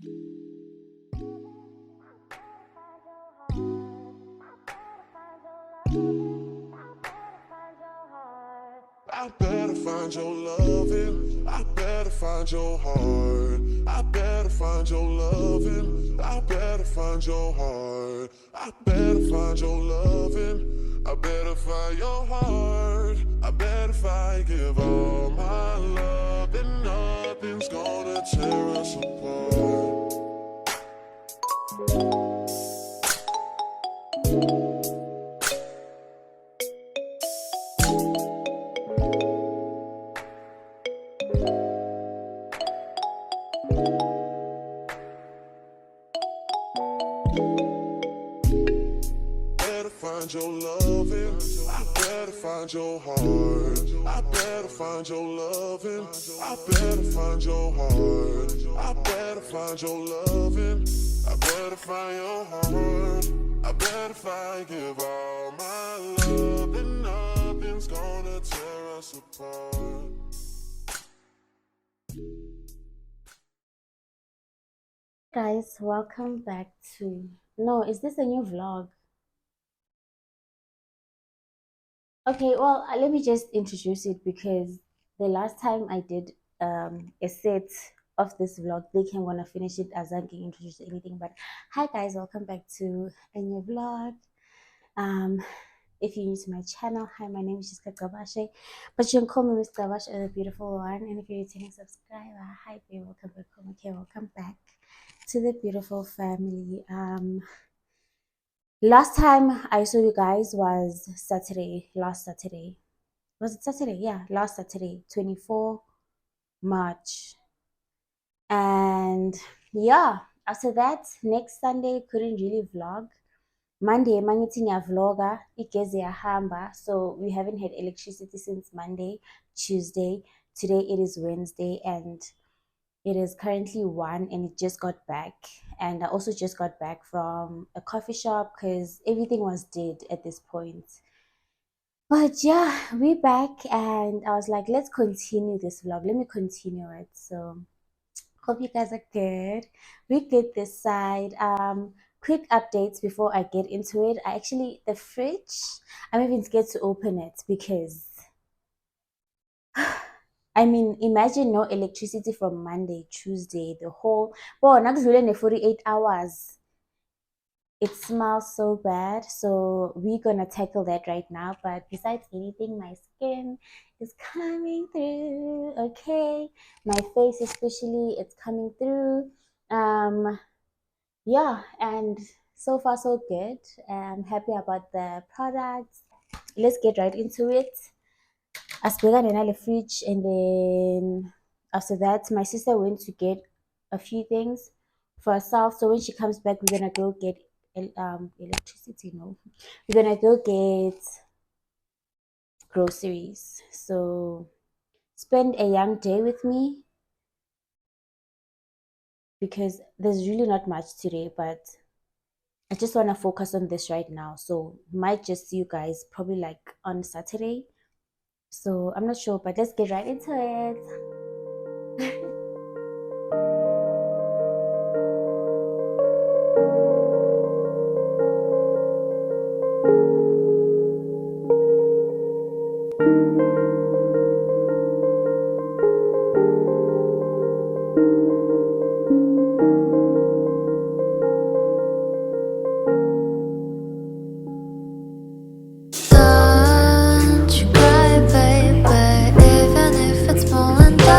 I better find your loving. I better find your heart. I better find your loving. I better find your heart. I better find your loving. I better find your heart. I bet if I give all my love, then nothing's gonna tear us apart. Find your loving, I better find your heart. I better find your loving, I better find your heart. I better find your loving, I better find your heart. I bet if I give all my love, then nothing's gonna tear us apart. Guys, welcome back to... No, is this a new vlog? Okay, well, let me just introduce it because the last time I did a set of this vlog, they can want to finish it as I can introduce anything. But hi guys, welcome back to a new vlog. If you're new to my channel, hi, my name is Jessica Gabashe, but you can call me Miss Gabash, the beautiful one. And if you're a returning subscriber, hi babe, welcome back home. Okay, welcome back to the beautiful family. Last time I saw you guys was last Saturday. Was it Saturday? Yeah, last Saturday, 24 March. And yeah, after that, next Sunday, couldn't really vlog. Monday, mangithi ngiyavloga, igezi yahamba. So we haven't had electricity since Monday, Tuesday. Today it is Wednesday and it is currently 1 and it just got back. And I also just got back from a coffee shop because everything was dead at this point. But yeah, we're back and I was like, let's continue this vlog. Let me continue it. So hope you guys are good. We good this side. Quick updates before I get into it. The fridge, I'm even scared to open it because I mean, imagine no electricity from Monday, Tuesday, the whole, well, next 48 hours. It smells so bad, so we're gonna tackle that right now. But besides anything, my skin is coming through. Okay, my face especially, it's coming through. Yeah, and so far so good. I'm happy about the products. Let's get right into it. Asbega the fridge, and then after that my sister went to get a few things for herself. So when she comes back, we're gonna go get electricity. No, we're gonna go get groceries. So spend a young day with me because there's really not much today, but I just want to focus on this right now. So might just see you guys probably like on Saturday. So I'm not sure, but let's get right into it. Don't you cry, baby, even if it's falling down.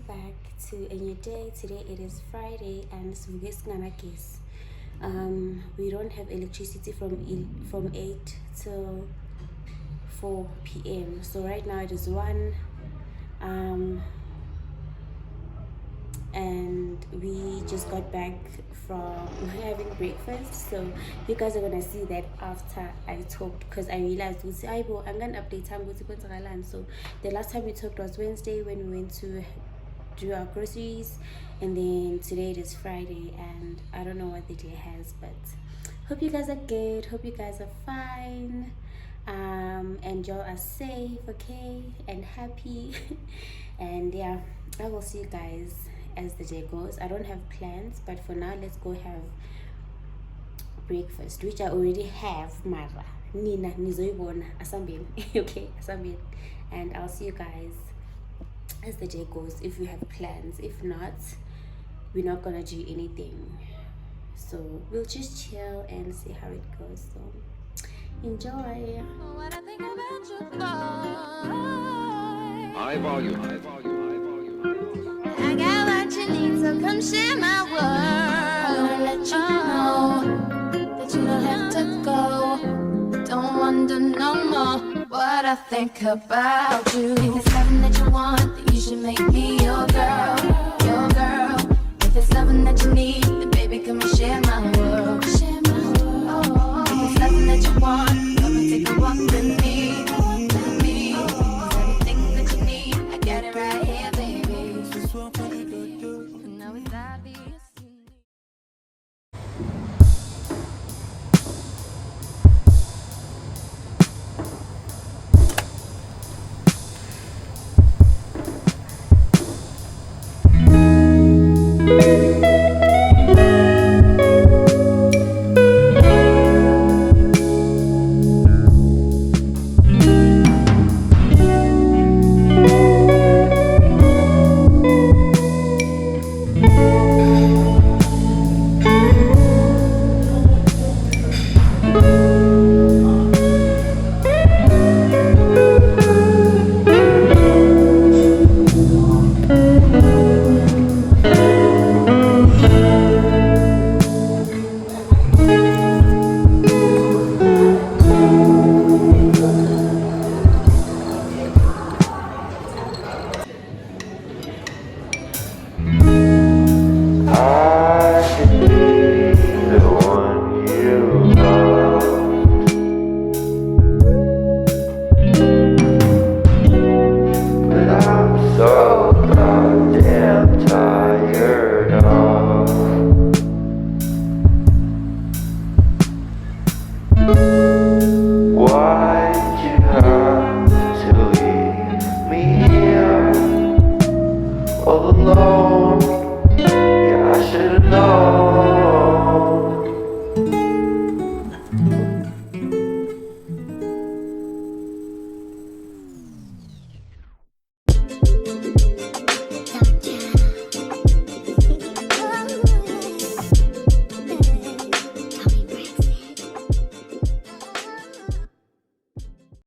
back to a new day. Today it is Friday and we don't have electricity from 8 till 4 p.m. So right now it is 1 and we just got back from having breakfast, so you guys are gonna see that after I talked, because I realized I'm gonna update time. So the last time we talked was Wednesday when we went to do our groceries, and then today it is Friday and I don't know what the day has, but hope you guys are good, hope you guys are fine, and y'all are safe, okay, and happy. And yeah, I will see you guys as the day goes. I don't have plans, but for now let's go have breakfast, which I already have. Mara nina nizoibona asambeni. Okay, asambeni, and I'll see you guys as the day goes if we have plans. If not, we're not gonna do anything, so we'll just chill and see how it goes. So enjoy. What I think about you, high volume. I got what you need, so come share my world. I wanna let you know that you don't have to go. Don't wonder no more what I think about you. If it's something that you want, then you should make me your girl, your girl. If it's something that you need, then baby come and share my world, share my world. If it's something that you want, come and take a walk with me, with me. 'Cause everything that you need, I got it right here, baby. Now it's obvious you need. Tired of